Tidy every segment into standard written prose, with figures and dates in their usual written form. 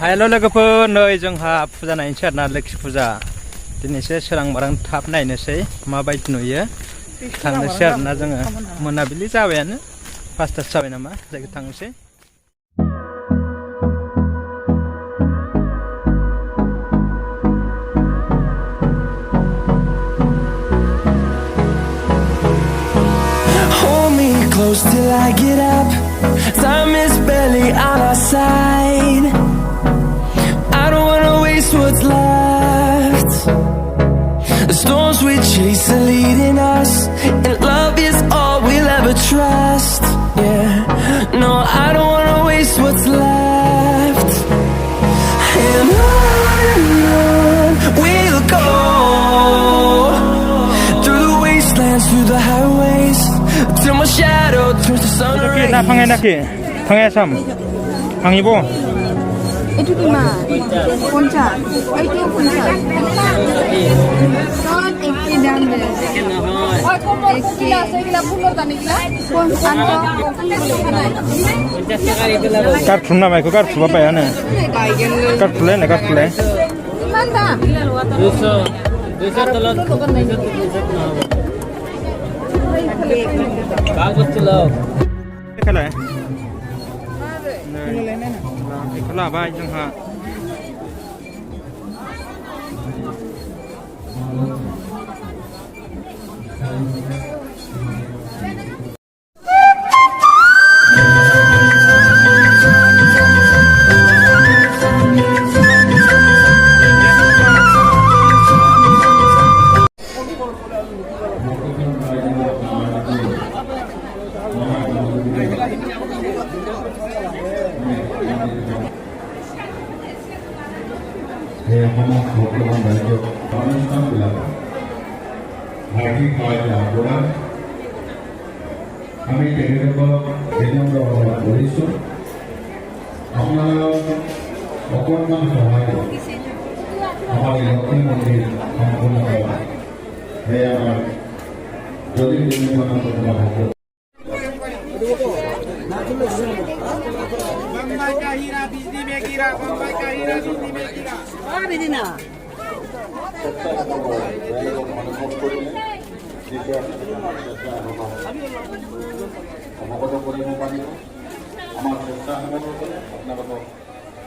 Hello लोगोफोर नै जोंहा फुजा नायनोसै आरोना लोक्षि फुजा दिनैसो सोरां बारां थाब नायनोसै माबायदि नुयो थांनोसै आरोना जोङो मोनाबिलि जाबायानो 5ता जाबाय नामा जायगा थांनोसै Hold me close till I get up. Time is barely on our side. I don't wanna waste what's left. The storms we chase are leading us, and love is all we'll ever trust. Yeah, no, I don't wanna waste what's left. And on we'll go, through the wastelands, through the highways, till my shadow turns to sun rays. 나 방에 나게 방에 삼 방이보 itu gimana? Puncak. Itu puncak. Son ekki dambe. Oy komor kila segila pulor tani kila. Anto. Car थुना micro car थुबा पायानो car Thule ना car Thule Manda. 200 Talat 200 कागज चलाओ खालाय खाला bye जोंहा আমি তেখেতক বিনম্ৰ কৰিছোঁ আপোনালোক অকণমান সহায় আমাৰ লক্ষ্মী মন্দিৰ সম্পূৰ্ণ কৰা সেয়া আমাৰ যদি নিৰ্মাণ কৰা হ'ব बम्बई का हीरा बिजली में गिरा बम्बई का हीरा बिजली में गिरा और बिजली ना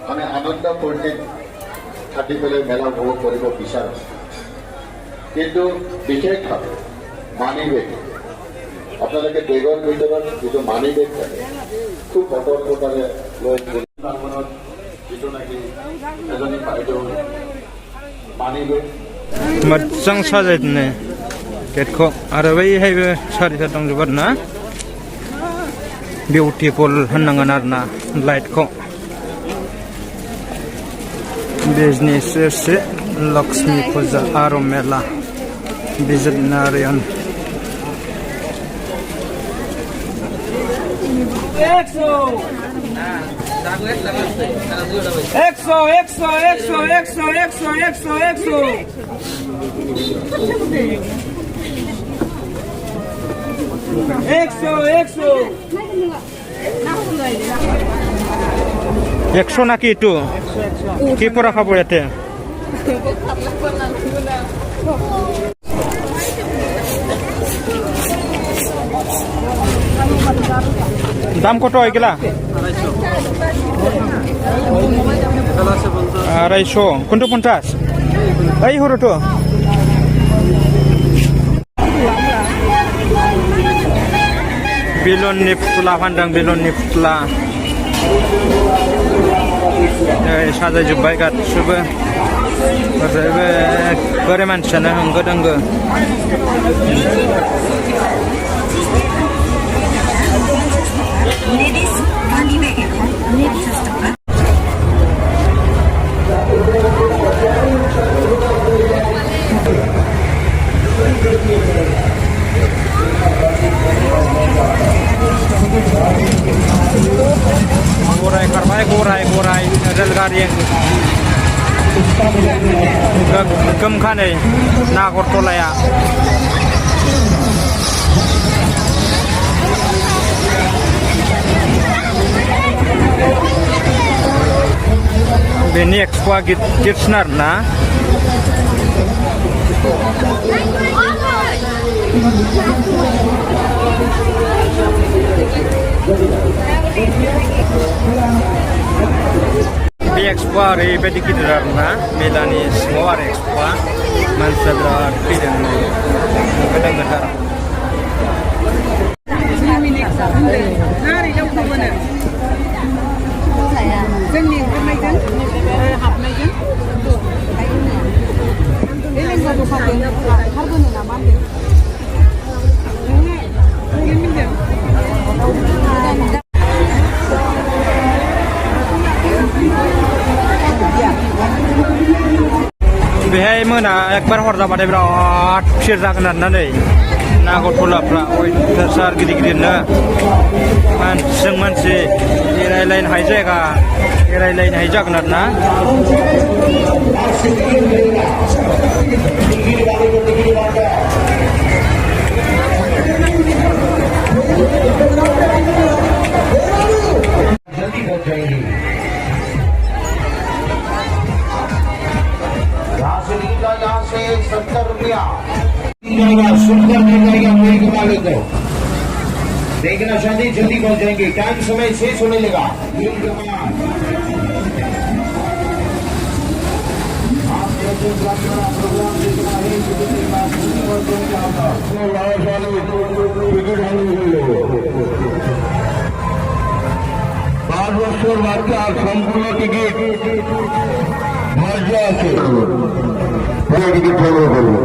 মানে আনন্দ ফূৰ্তি থাকি পেলাই মেলা উপভোগ কৰিব বিচাৰোঁ কিন্তু বিশেষভাৱে মানি বেগ আপোনালোকে বেগৰ ভিতৰত যিটো মানি বেগ থাকে খুব সতৰ্কতাৰে লৈ প্ৰাংগণত যিটো নেকি এজনী বাইদেউ মানি বেগ मोजां साजायदोंनो गेटखौ आरो बैहायबो सारिथा दंजोबो आरोना बिउटिफुल होननांगोन आरोना लाइटखौ बिजनि सेरसे लक्ष्मी फुजा आरो मेला बिजनारियान 100 নাকি itu কি পৰা খাব ইয়াতে দাম কত হইগলা 250 কোনটো 50 এই হরতো बेलुननि फुथुला फानदों बेलुननि फुथुला साजायजोब्बाय गासिबो ओरैबो बोरै मानसियानो होंगो दोंगो गोराय खारबाय गोराय रेलगारि गोमखानै नागरटलाया ini expo Kirchner na. Di expo hari bedi kiderar na, Melani semua hari expo, mansabra pilihan ni, kadang-kadang. Behai mana ekbar horda pada berat sirra kena nanti nagot pula pra oi tersar gidi-gidi na man seng man si irai lain haja kena na यहाँ से 70 रुपया सुंदर मिल जाएगा वही कमा लेते देखना शादी जल्दी पहुंच जाएंगे टाइम समय शेष होने लगा সম্পূর্ণ টিকিট মর্যাদা আছে টিকিট সংগ্রহ করবো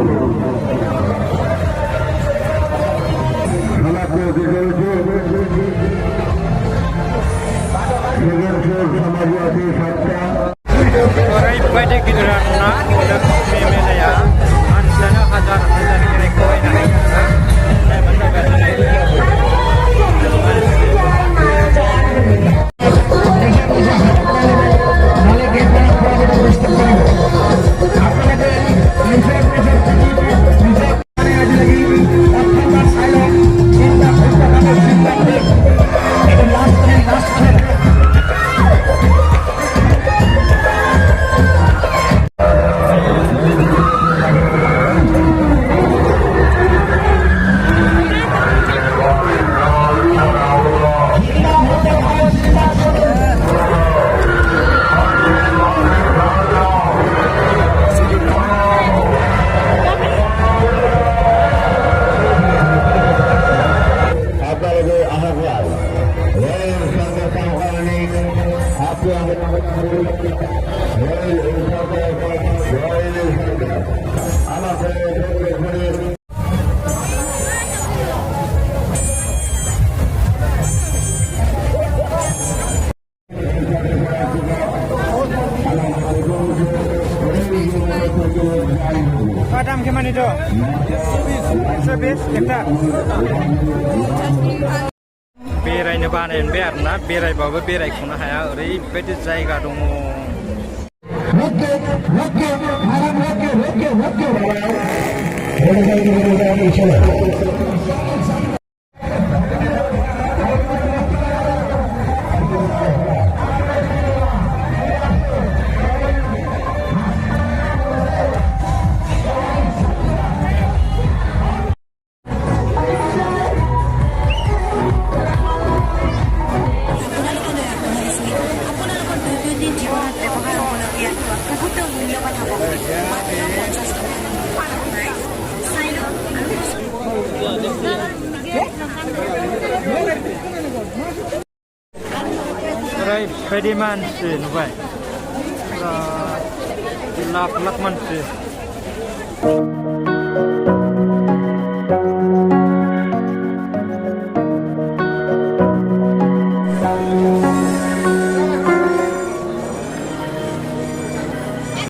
baik gitu na udah meme ya ansana hazar kira koi na Padam gimana itu? Service kita. Berai nebanin biar na, berai bawa berai kuna haya, ori beti jaga dong. Pediman sih, nubai. Lap man sih.